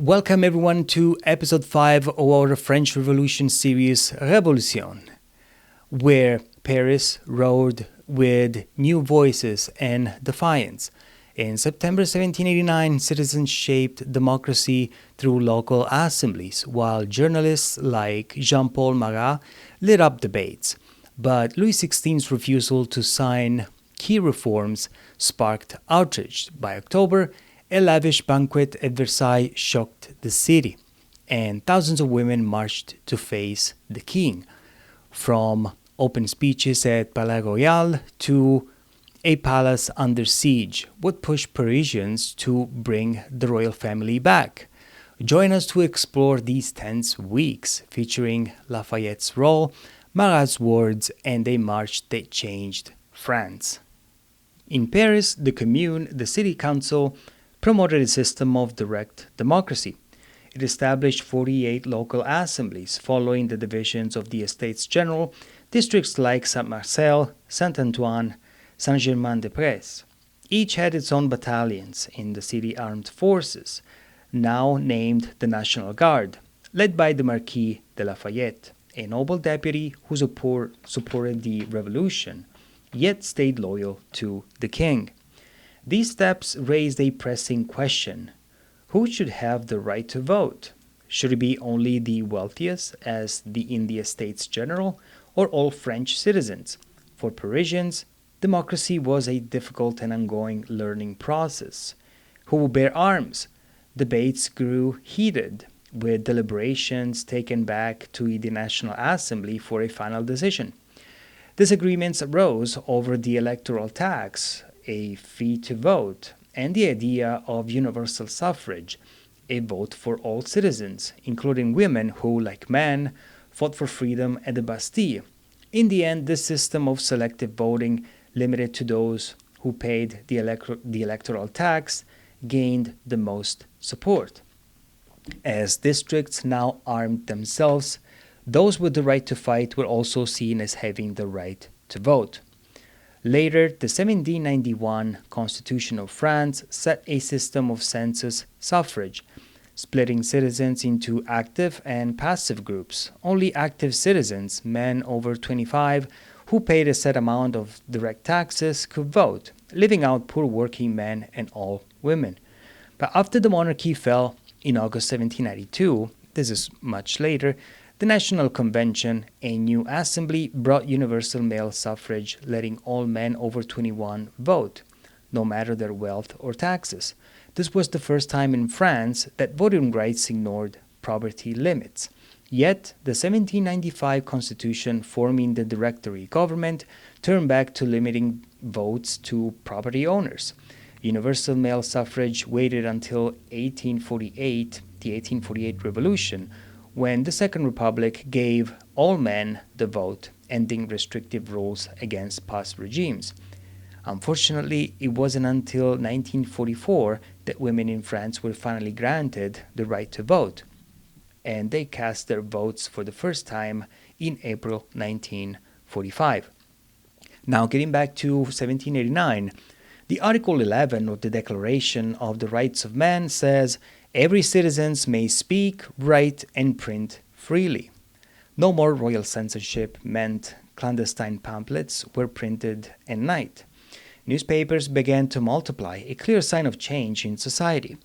Welcome everyone to episode 5 of our French Revolution series Révolution, where Paris roared with new voices and defiance. In September 1789, citizens shaped democracy through local assemblies, while journalists like Jean-Paul Marat lit up debates. But Louis XVI's refusal to sign key reforms sparked outrage. By October, a lavish banquet at Versailles shocked the city, and thousands of women marched to face the king. From open speeches at Palais Royal to a palace under siege would push Parisians to bring the royal family back. Join us to explore these tense weeks, featuring Lafayette's role, Marat's words, and a march that changed France. In Paris, the Commune, the city council, promoted a system of direct democracy. It established 48 local assemblies following the divisions of the Estates General, districts like Saint-Marcel, Saint-Antoine, Saint-Germain-des-Prés. Each had its own battalions in the city armed forces, now named the National Guard, led by the Marquis de Lafayette, a noble deputy who supported the revolution, yet stayed loyal to the king. These steps raised a pressing question. Who should have the right to vote? Should it be only the wealthiest, as in the Estates General, or all French citizens? For Parisians, democracy was a difficult and ongoing learning process. Who will bear arms? Debates grew heated, with deliberations taken back to the National Assembly for a final decision. Disagreements arose over the electoral tax, a fee to vote, and the idea of universal suffrage, a vote for all citizens, including women who, like men, fought for freedom at the Bastille. In the end, this system of selective voting, limited to those who paid the electoral tax, gained the most support. As districts now armed themselves, those with the right to fight were also seen as having the right to vote. Later, the 1791 Constitution of France set a system of census suffrage, splitting citizens into active and passive groups. Only active citizens, men over 25, who paid a set amount of direct taxes, could vote, leaving out poor working men and all women. But after the monarchy fell in August 1792, this is much later, the National Convention, a new assembly, brought universal male suffrage, letting all men over 21 vote, no matter their wealth or taxes. This was the first time in France that voting rights ignored poverty limits. Yet, the 1795 Constitution, forming the Directory government, turned back to limiting votes to property owners. Universal male suffrage waited until 1848, the 1848 Revolution, when the Second Republic gave all men the vote, ending restrictive rules against past regimes. Unfortunately, it wasn't until 1944 that women in France were finally granted the right to vote, and they cast their votes for the first time in April 1945. Now, getting back to 1789, the Article 11 of the Declaration of the Rights of Man says, "Every citizen may speak, write, and print freely." No more royal censorship meant clandestine pamphlets were printed at night. Newspapers began to multiply, a clear sign of change in society.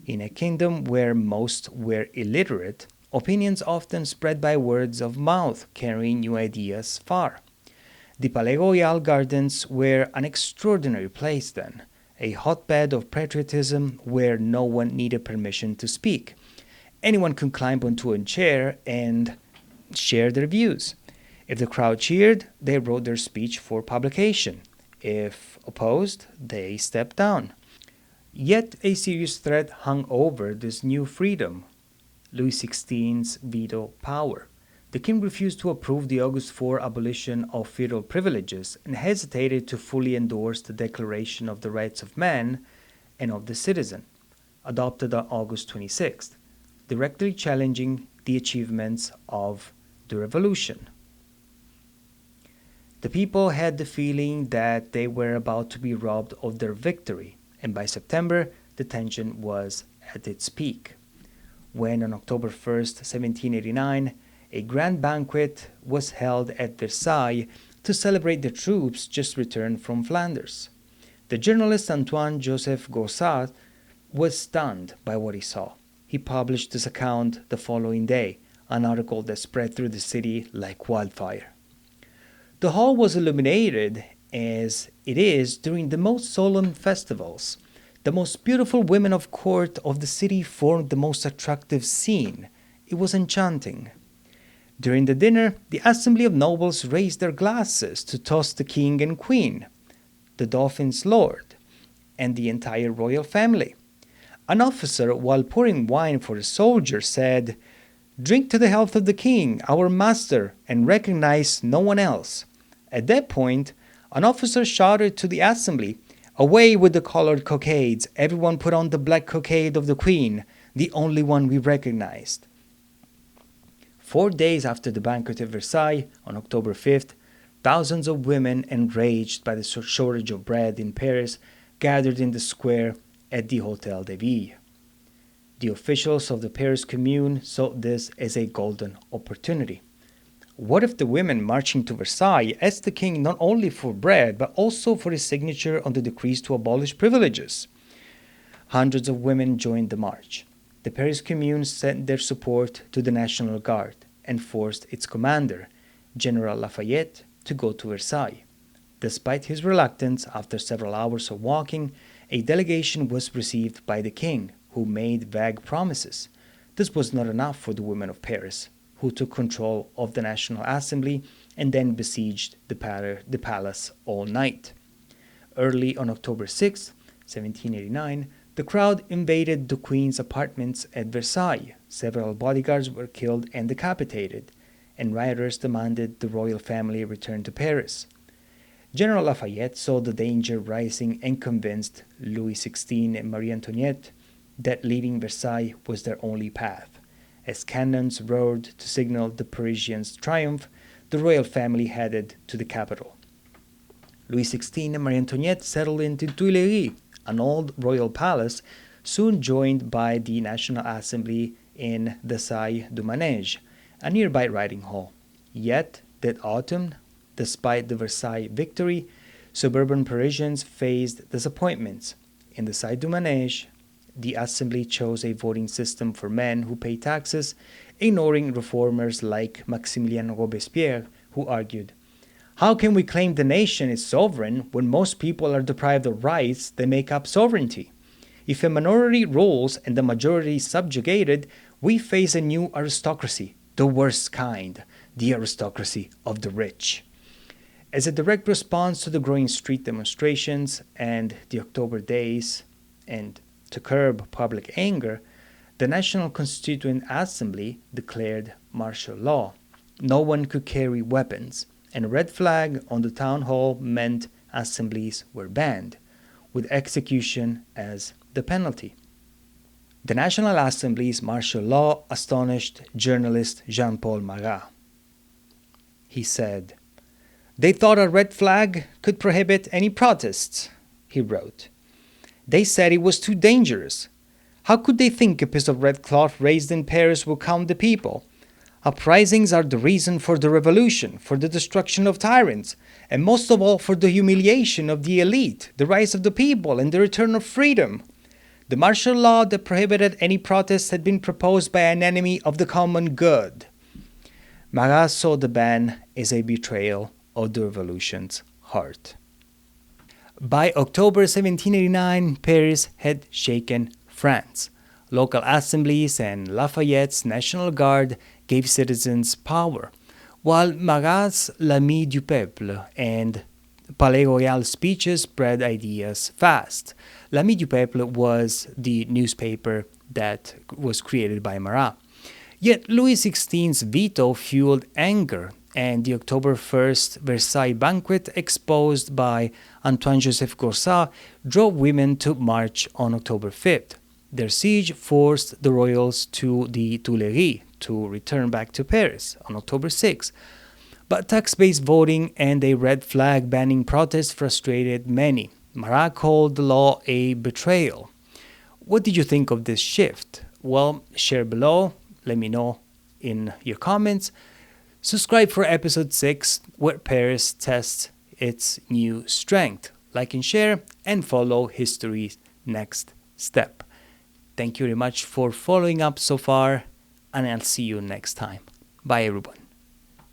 In a kingdom where most were illiterate, opinions often spread by words of mouth, carrying new ideas far. The Palais Royal gardens were an extraordinary place then, a hotbed of patriotism where no one needed permission to speak. Anyone could climb onto a chair and share their views. If the crowd cheered, they wrote their speech for publication. If opposed, they stepped down. Yet a serious threat hung over this new freedom: Louis XVI's veto power. The king refused to approve the August 4 abolition of feudal privileges and hesitated to fully endorse the Declaration of the Rights of Man and of the Citizen, adopted on August 26, directly challenging the achievements of the revolution. The people had the feeling that they were about to be robbed of their victory, and by September, the tension was at its peak. when on October 1st, 1789, a grand banquet was held at Versailles to celebrate the troops just returned from Flanders. The journalist Antoine-Joseph Gorsas was stunned by what he saw. He published this account the following day, an article that spread through the city like wildfire. The hall was illuminated as it is during the most solemn festivals. The most beautiful women of court of the city formed the most attractive scene. It was enchanting. During the dinner, the assembly of nobles raised their glasses to toast the king and queen, the dauphin's lord, and the entire royal family. An officer, while pouring wine for a soldier, said, "Drink to the health of the king, our master, and recognize no one else." At that point, an officer shouted to the assembly, "Away with the colored cockades! Everyone put on the black cockade of the queen, the only one we recognized." 4 days after the banquet at Versailles, on October 5th, thousands of women, enraged by the shortage of bread in Paris, gathered in the square at the Hôtel de Ville. The officials of the Paris Commune saw this as a golden opportunity. What if the women marching to Versailles asked the king not only for bread, but also for his signature on the decrees to abolish privileges? Hundreds of women joined the march. The Paris Commune sent their support to the National Guard and forced its commander, General Lafayette, to go to Versailles. Despite his reluctance, after several hours of walking, a delegation was received by the king, who made vague promises. This was not enough for the women of Paris, who took control of the National Assembly and then besieged the palace all night. Early on October 6, 1789, the crowd invaded the Queen's apartments at Versailles. Several bodyguards were killed and decapitated, and rioters demanded the royal family return to Paris. General Lafayette saw the danger rising and convinced Louis XVI and Marie Antoinette that leaving Versailles was their only path. As cannons roared to signal the Parisians' triumph, the royal family headed to the capital. Louis XVI and Marie Antoinette settled into Tuileries, an old royal palace, soon joined by the National Assembly in the Salle du Manège, a nearby riding hall. Yet, that autumn, despite the Versailles victory, suburban Parisians faced disappointments. In the Salle du Manège, the assembly chose a voting system for men who pay taxes, ignoring reformers like Maximilien Robespierre, who argued, "How can we claim the nation is sovereign when most people are deprived of rights that make up sovereignty? If a minority rules and the majority is subjugated, we face a new aristocracy, the worst kind, the aristocracy of the rich." As a direct response to the growing street demonstrations and the October days, and to curb public anger, the National Constituent Assembly declared martial law. No one could carry weapons, and a red flag on the town hall meant assemblies were banned, with execution as the penalty. The National Assembly's martial law astonished journalist Jean-Paul Marat. He said, "They thought a red flag could prohibit any protests," he wrote. "They said it was too dangerous. How could they think a piece of red cloth raised in Paris will calm the people? Uprisings are the reason for the revolution, for the destruction of tyrants, and most of all for the humiliation of the elite, the rise of the people, and the return of freedom. The martial law that prohibited any protests had been proposed by an enemy of the common good." Marat saw the ban as a betrayal of the revolution's heart. By October 1789, Paris had shaken France. Local assemblies and Lafayette's National Guard gave citizens power, while Marat's L'Ami du Peuple and Palais Royal speeches spread ideas fast. L'Ami du Peuple was the newspaper that was created by Marat. Yet Louis XVI's veto fueled anger, and the October 1st Versailles banquet, exposed by Antoine-Joseph Gorsas, drove women to march on October 5th. Their siege forced the royals to the Tuileries to return back to Paris on October 6th. But tax-based voting and a red flag banning protests frustrated many. Marat called the law a betrayal. What did you think of this shift? Well, share below. Let me know in your comments. Subscribe for episode 6, where Paris tests its new strength. Like and share, and follow history's next step. Thank you very much for following up so far, and I'll see you next time. Bye, everyone.